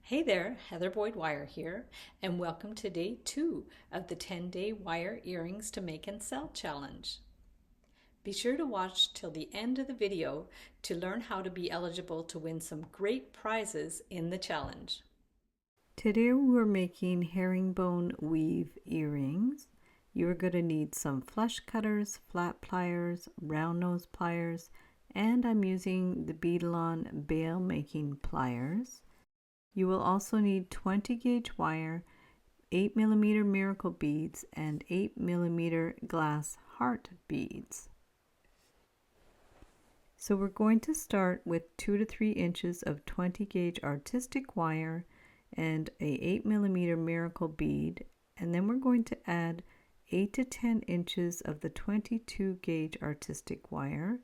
Hey there, Heather Boyd Wire here, and welcome to day 2 of the 10-day wire earrings to make and sell challenge. Be sure to watch till the end of the video to learn how to be eligible to win some great prizes in the challenge. Today we're making herringbone weave earrings. You're going to need some flush cutters, flat pliers, round nose pliers, and I'm using the Beadalon bail making pliers. You will also need 20 gauge wire, 8mm miracle beads, and 8mm glass heart beads. So we're going to start with 2 to 3 inches of 20 gauge artistic wire and a 8mm miracle bead, and then we're going to add 8 to 10 inches of the 22 gauge artistic wire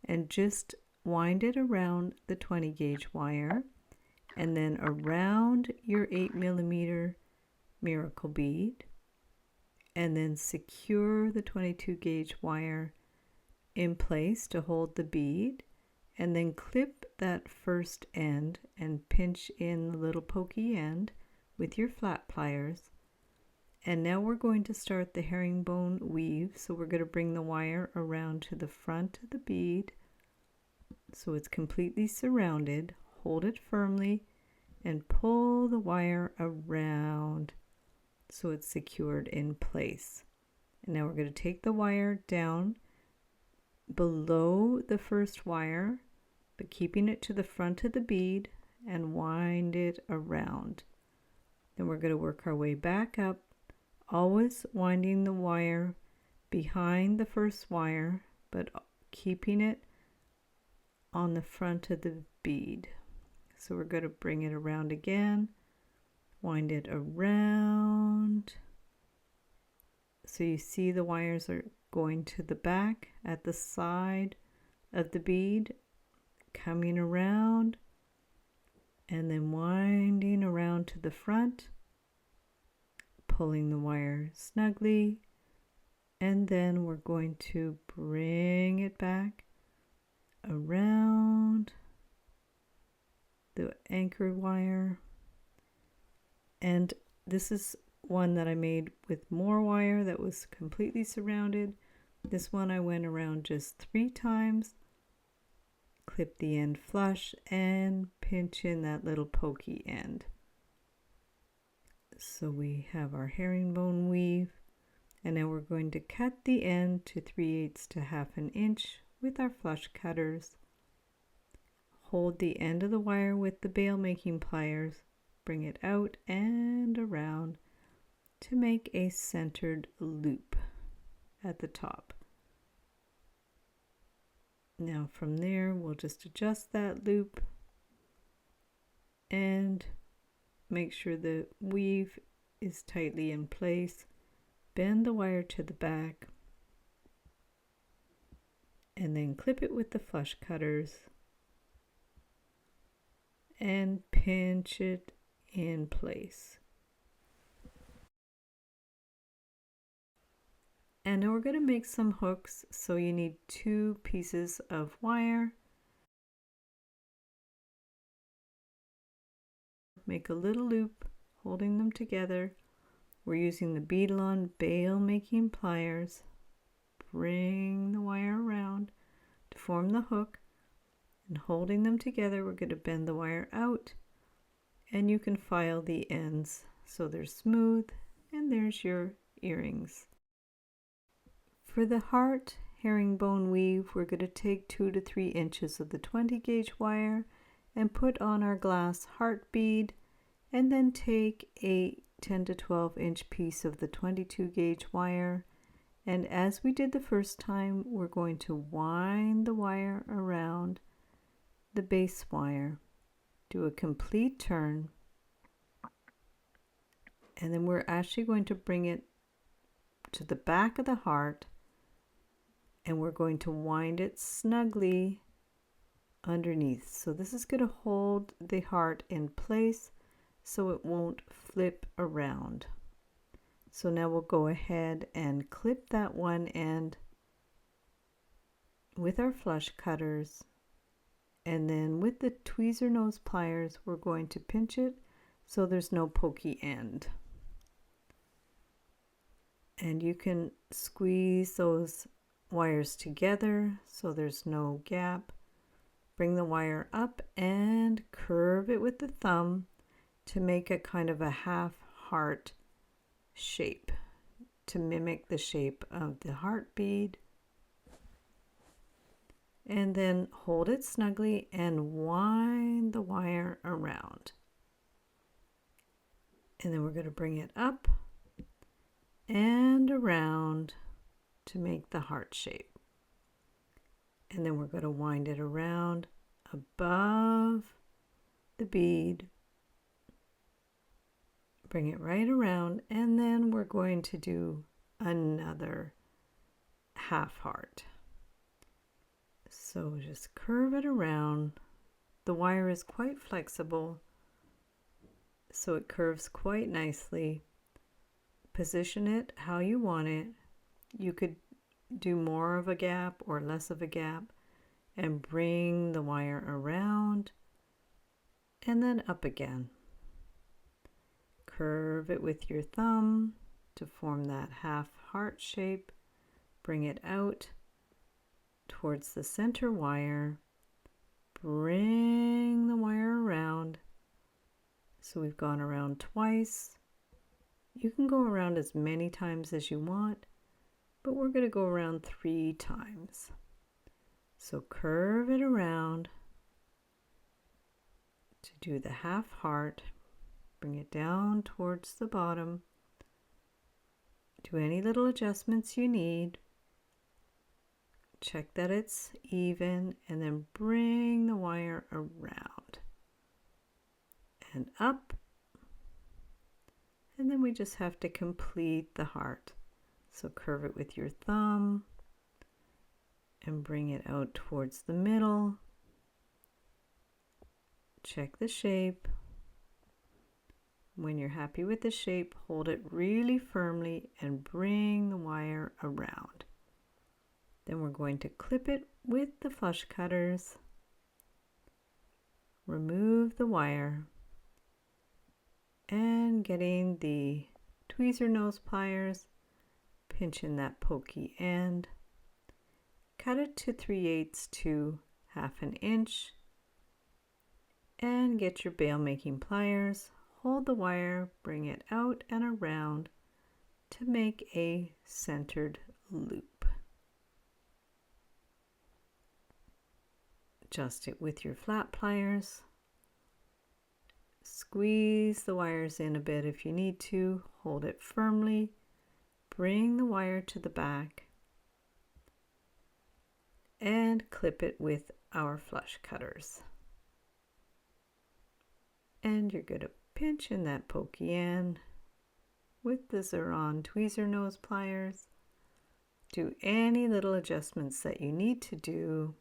and just wind it around the 20 gauge wire, and then around your 8mm miracle bead, and then secure the 22 gauge wire in place to hold the bead, and then clip that first end and pinch in the little pokey end with your flat pliers. And now we're going to start the herringbone weave. So we're going to bring the wire around to the front of the bead so it's completely surrounded. Hold it firmly and pull the wire around so it's secured in place. And now we're going to take the wire down below the first wire, but keeping it to the front of the bead, and wind it around. Then we're going to work our way back up, always winding the wire behind the first wire, but keeping it on the front of the bead. So we're going to bring it around again, wind it around. So you see the wires are going to the back at the side of the bead, coming around, and then winding around to the front, pulling the wire snugly, and then we're going to bring it back around the anchor wire. And this is one that I made with more wire that was completely surrounded. This one I went around just 3 times, clip the end flush, and pinch in that little pokey end. So we have our herringbone weave, and now we're going to cut the end to 3/8 to 1/2 inch with our flush cutters. Hold the end of the wire with the bail making pliers, bring it out and around to make a centered loop at the top. Now from there we'll just adjust that loop and make sure the weave is tightly in place. Bend the wire to the back and then clip it with the flush cutters and pinch it in place. And now we're going to make some hooks, so you need 2 pieces of wire. Make a little loop, holding them together. We're using the Beadalon bail making pliers. Bring the wire around to form the hook, and holding them together we're going to bend the wire out, and you can file the ends so they're smooth, and there's your earrings. For the heart herringbone weave, we're going to take 2 to 3 inches of the 20 gauge wire and put on our glass heart bead, and then take a 10 to 12 inch piece of the 22 gauge wire, and as we did the first time, we're going to wind the wire around the base wire, do a complete turn, and then we're actually going to bring it to the back of the heart, and we're going to wind it snugly underneath. So this is going to hold the heart in place so it won't flip around. So now we'll go ahead and clip that one end with our flush cutters, and then with the tweezer nose pliers we're going to pinch it so there's no pokey end. And you can squeeze those wires together so there's no gap. Bring the wire up and curve it with the thumb to make a kind of a half heart shape to mimic the shape of the heart bead. And then hold it snugly and wind the wire around. And then we're going to bring it up and around to make the heart shape. And then we're going to wind it around above the bead. Bring it right around, and then we're going to do another half heart. So just curve it around. The wire is quite flexible, so it curves quite nicely. Position it how you want it. You could do more of a gap or less of a gap, and bring the wire around and then up again. Curve it with your thumb to form that half heart shape. Bring it out towards the center wire. Bring the wire around. So we've gone around twice. You can go around as many times as you want, but we're going to go around 3 times. So curve it around to do the half heart. Bring it down towards the bottom. Do any little adjustments you need. Check that it's even, and then bring the wire around and up. And then we just have to complete the heart. So curve it with your thumb and bring it out towards the middle. Check the shape. When you're happy with the shape, hold it really firmly and bring the wire around. Then we're going to clip it with the flush cutters. Remove the wire and getting the tweezer nose pliers, pinch in that pokey end, cut it to 3/8 to 1/2 inch, and get your bail making pliers. Hold the wire, bring it out and around to make a centered loop. Adjust it with your flat pliers. Squeeze the wires in a bit if you need to. Hold it firmly. Bring the wire to the back and clip it with our flush cutters. And you're going to pinch in that pokey end with the Zeron tweezer nose pliers. Do any little adjustments that you need to do.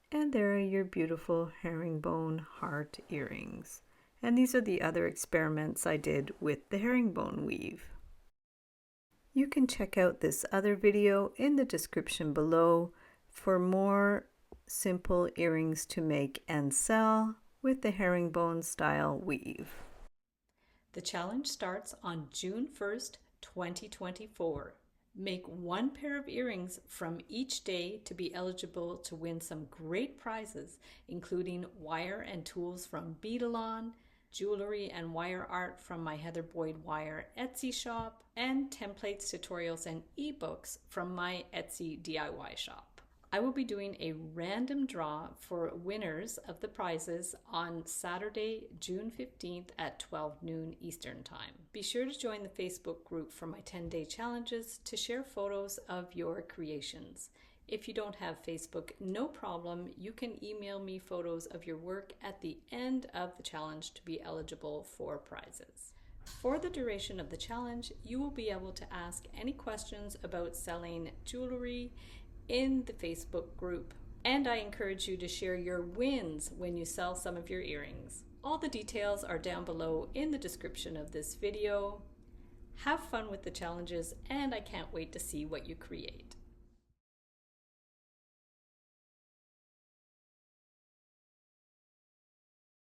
And there are your beautiful herringbone heart earrings. And these are the other experiments I did with the herringbone weave. You can check out this other video in the description below for more simple earrings to make and sell with the herringbone style weave. The challenge starts on June 1st, 2024. Make 1 pair of earrings from each day to be eligible to win some great prizes, including wire and tools from Beadalon, jewelry and wire art from my Heather Boyd Wire Etsy shop, and templates, tutorials, and ebooks from my Etsy DIY shop. I will be doing a random draw for winners of the prizes on Saturday, June 15th at 12 noon Eastern Time. Be sure to join the Facebook group for my 10-day challenges to share photos of your creations. If you don't have Facebook, no problem. You can email me photos of your work at the end of the challenge to be eligible for prizes. For the duration of the challenge, you will be able to ask any questions about selling jewelry in the Facebook group. And I encourage you to share your wins when you sell some of your earrings. All the details are down below in the description of this video. Have fun with the challenges, and I can't wait to see what you create.